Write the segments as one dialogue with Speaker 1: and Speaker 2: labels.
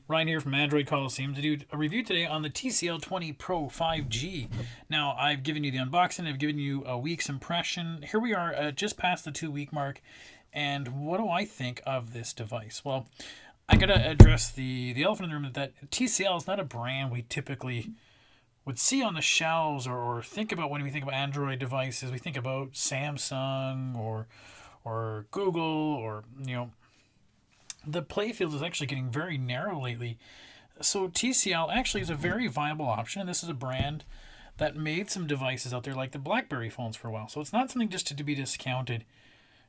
Speaker 1: Ryan here from Android Coliseum to do a review today on the TCL 20 Pro 5G. Now, I've given you the unboxing, I've given you a week's impression. Here we are just past the 2 week mark, and what do I think of this device? Well, I gotta address the elephant in the room that TCL is not a brand we typically would see on the shelves or think about when we think about Android devices. We think about Samsung or Google or the playfield is actually getting very narrow lately. So TCL actually is a very viable option. This is a brand that made some devices out there like the BlackBerry phones for a while. So it's not something just to be discounted,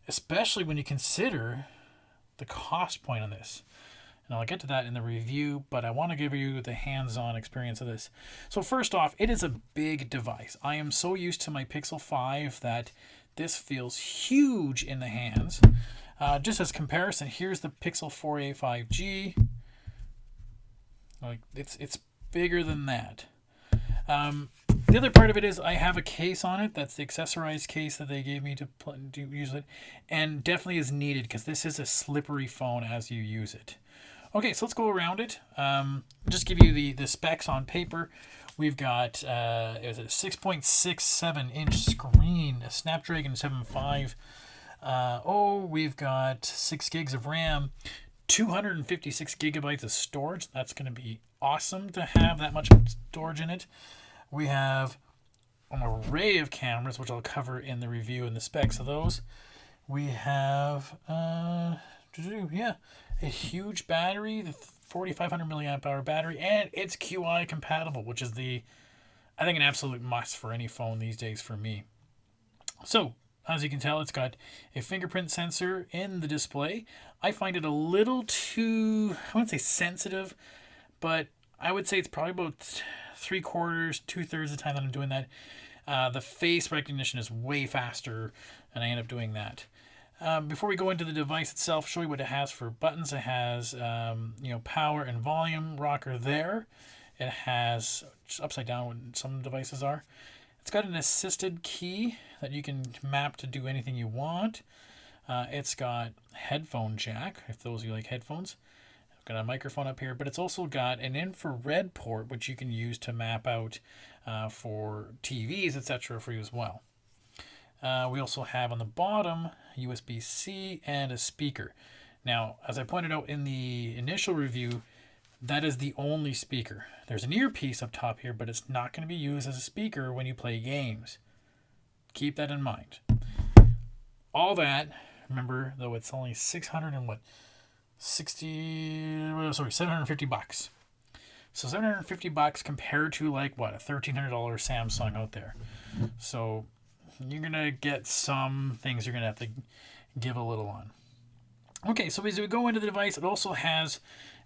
Speaker 1: especially when you consider the cost point on this. And I'll get to that in the review, but I want to give you the hands-on experience of this. So first off, it is a big device. I am so used to my Pixel 5 that this feels huge in the hands. Just as comparison, here's the Pixel 4a 5G. Like it's bigger than that. The other part of it is I have a case on it. That's the accessorized case that they gave me to use it, and definitely is needed because this is a slippery phone as you use it. Okay, so let's go around it. Just give you the specs on paper. We've got is it a 6.67-inch screen, a Snapdragon 7.5. We've got 6 gigs of RAM, 256 gigabytes of storage. That's going to be awesome to have that much storage in it. We have an array of cameras, which I'll cover in the review and the specs of those. We have, a huge battery, the 4,500 milliamp hour battery, and it's QI compatible, which is I think, an absolute must for any phone these days for me. So, as you can tell, it's got a fingerprint sensor in the display. I find it a little too, I wouldn't say sensitive, but I would say it's probably about 3/4, 2/3 of the time that I'm doing that. The face recognition is way faster, and I end up doing that. Before we go into the device itself, show you what it has for buttons. It has, power and volume rocker there. It has, just upside down when some devices are. It's got an assisted key that you can map to do anything you want. It's got headphone jack, if those of you like headphones. I've got a microphone up here, but it's also got an infrared port, which you can use to map out for TVs, etc. for you as well. We also have on the bottom USB-C and a speaker. Now, as I pointed out in the initial review, that is the only speaker. There's an earpiece up top here, but it's not going to be used as a speaker when you play games. Keep that in mind. All that, remember, though, it's only 750 bucks. So 750 bucks compared to like what, a $1,300 Samsung out there. So you're going to get some things you're going to have to give a little on. Okay, so as we go into the device, it also has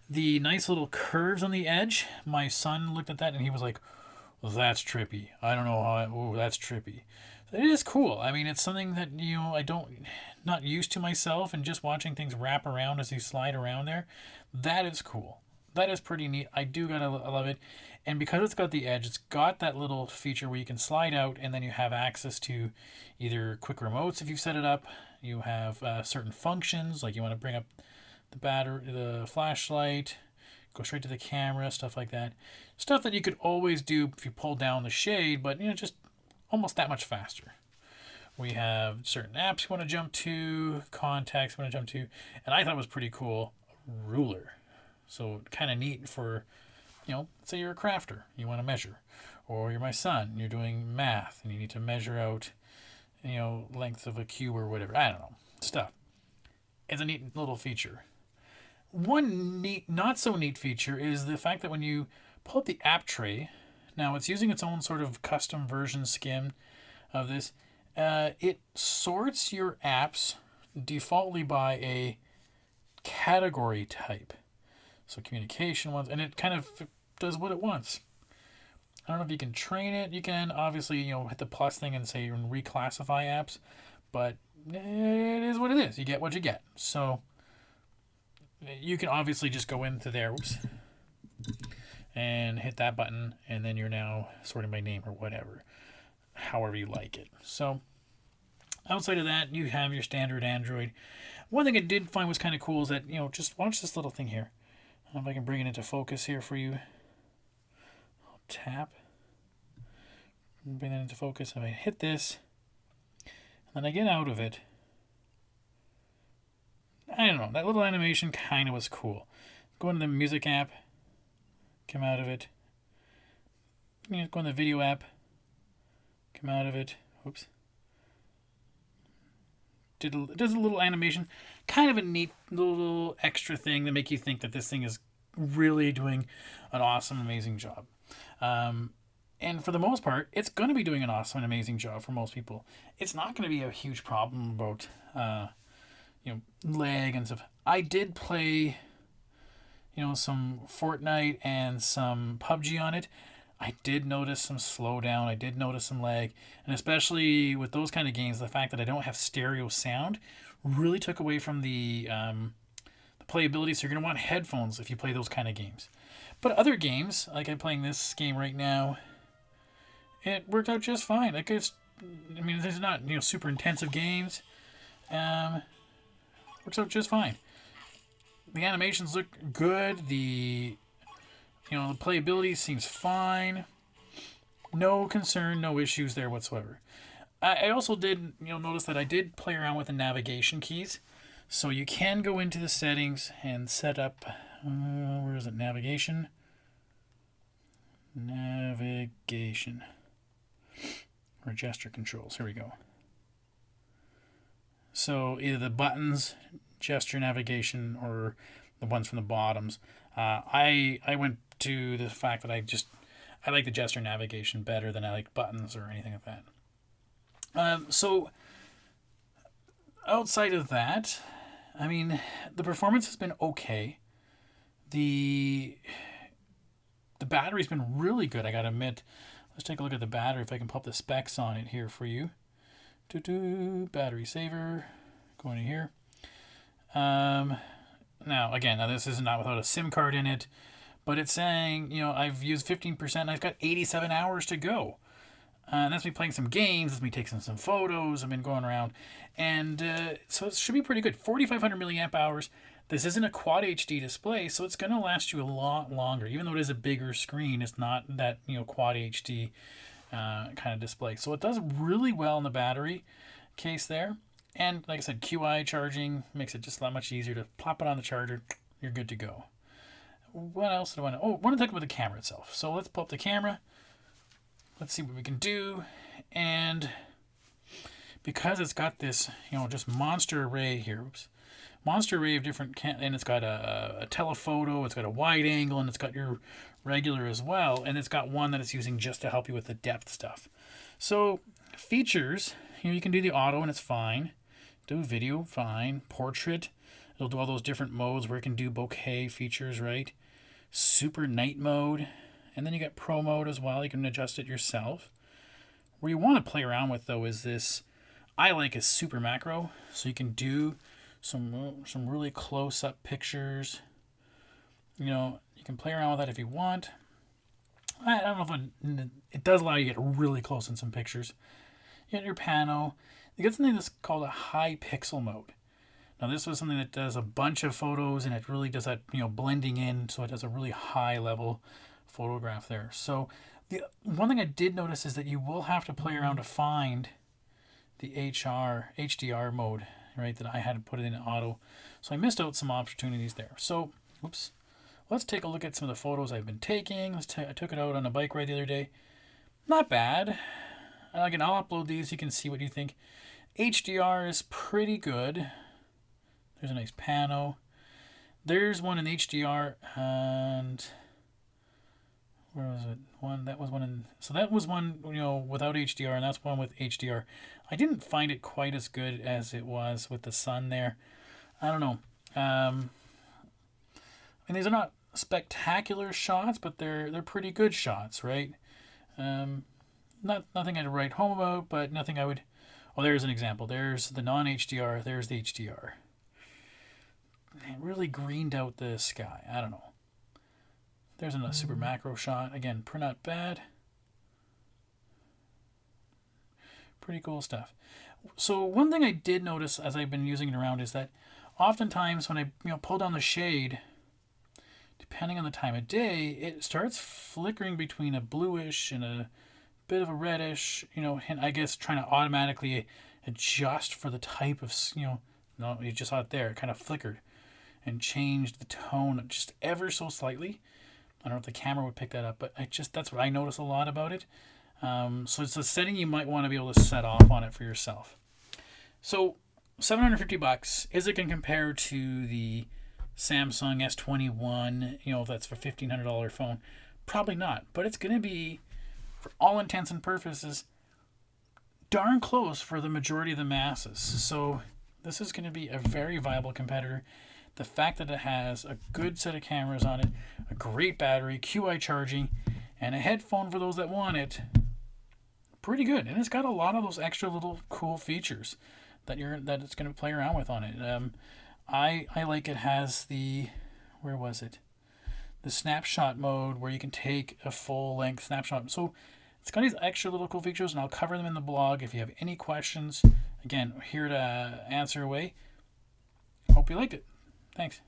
Speaker 1: the nice little curves on the edge. My son looked at that and he was like, well, that's trippy. I don't know how, that's trippy. It is cool. I mean, it's something that, not used to myself, and just watching things wrap around as you slide around there, that is cool. That is pretty neat. I love it. And because it's got the edge, it's got that little feature where you can slide out and then you have access to either quick remotes if you've set it up. You have certain functions, like you want to bring up the battery, the flashlight, go straight to the camera, stuff like that. Stuff that you could always do if you pull down the shade, but just almost that much faster. We have certain apps you want to jump to, contacts you want to jump to, and I thought it was pretty cool, ruler. So kind of neat for, say you're a crafter, you want to measure, or you're my son, you're doing math and you need to measure out, length of a cube or whatever. I don't know, stuff. It's a neat little feature. One neat, not so neat feature is the fact that when you pull up the app tray, now it's using its own sort of custom version skin of this. It sorts your apps defaultly by a category type. So communication ones, and it kind of does what it wants. I don't know if you can train it. You can obviously, hit the plus thing and say reclassify apps, but it is what it is. You get what you get. So you can obviously just go into there, and hit that button, and then you're now sorting by name or whatever, however you like it. So outside of that, you have your standard Android. One thing I did find was kind of cool is that, just watch this little thing here. I don't know if I can bring it into focus here for you. I'll tap. Bring that into focus. If I hit this, and then I get out of it, I don't know. That little animation kind of was cool. Go into the music app, come out of it. Go in the video app, come out of it. Oops. Does a little animation, kind of a neat little extra thing to make you think that this thing is really doing an awesome, amazing job. And for the most part, it's going to be doing an awesome and amazing job for most people. It's not going to be a huge problem about lag and stuff. I did play some Fortnite and some PUBG on it. I did notice some slowdown. I did notice some lag. And especially with those kind of games, the fact that I don't have stereo sound really took away from the playability. So you're going to want headphones if you play those kind of games. But other games, like I'm playing this game right now, it worked out just fine. Like these are not super intensive games. Works out just fine. The animations look good. The playability seems fine. No concern, no issues there whatsoever. I also did notice that I did play around with the navigation keys. So you can go into the settings and set up, where is it, navigation? Navigation. Or gesture controls, here we go. So either the buttons, gesture navigation, or the ones from the bottoms. I went to the fact that I like the gesture navigation better than I like buttons or anything like that. So outside of that, the performance has been okay. The battery's been really good, I gotta admit. Let's take a look at the battery if I can pull up the specs on it here for you. Battery saver, going in here. Now this is not without a SIM card in it, but it's saying, I've used 15% and I've got 87 hours to go. And that's me playing some games, that's me taking some photos, I've been going around. And so it should be pretty good. 4,500 milliamp hours. This isn't a Quad HD display, so it's going to last you a lot longer. Even though it is a bigger screen, it's not that Quad HD kind of display. So it does really well in the battery case there. And like I said, QI charging makes it just that much easier to plop it on the charger. You're good to go. What else do I want to... I want to talk about the camera itself. So let's pull up the camera. Let's see what we can do. And because it's got this, just monster array here. Oops. Monster array of different... and it's got a telephoto, it's got a wide angle, and it's got your regular as well. And it's got one that it's using just to help you with the depth stuff. So features, you can do the auto and it's fine. Do video, fine. Portrait, it'll do all those different modes where it can do bokeh features, right? Super night mode. And then you got pro mode as well. You can adjust it yourself. Where you want to play around with, though, is this, I like, is super macro. So you can do some really close-up pictures. You can play around with that if you want. I don't know if it does allow you to get really close in some pictures. You got your pano. You get something that's called a high pixel mode. Now this was something that does a bunch of photos and it really does that, blending in, so it does a really high level photograph there. So the one thing I did notice is that you will have to play around to find the HDR mode, right, that I had to put it in auto. So I missed out some opportunities there. So, oops. Let's take a look at some of the photos I've been taking. I took it out on a bike ride the other day. Not bad. Again, I'll upload these. You can see what you think. HDR is pretty good. There's a nice pano. There's one in HDR, and where was it? That was one without HDR, and that's one with HDR. I didn't find it quite as good as it was with the sun there. I don't know. These are not spectacular shots, but they're pretty good shots, right? Nothing I'd write home about, but nothing I would... Oh, there's an example. There's the non-HDR. There's the HDR. It really greened out the sky. I don't know. There's a super macro shot. Again, not bad. Pretty cool stuff. So one thing I did notice as I've been using it around is that oftentimes when I pull down the shade depending on the time of day, it starts flickering between a bluish and a bit of a reddish, and I guess trying to automatically adjust for the type of, no, you just saw it there. It kind of flickered and changed the tone just ever so slightly. I don't know if the camera would pick that up, but that's what I notice a lot about it. So it's a setting you might want to be able to set off on it for yourself. So $750, is it going to compare to the Samsung S21, that's for $1,500 phone? Probably not, but it's going to be, for all intents and purposes, darn close for the majority of the masses. So this is going to be a very viable competitor. The fact that it has a good set of cameras on it, a great battery, QI charging, and a headphone for those that want it, pretty good. And it's got a lot of those extra little cool features that it's going to play around with on it. I like it has the, where was it? The snapshot mode where you can take a full length snapshot. So it's got these extra little cool features, and I'll cover them in the blog. If you have any questions, again, here to answer away. Hope you liked it. Thanks.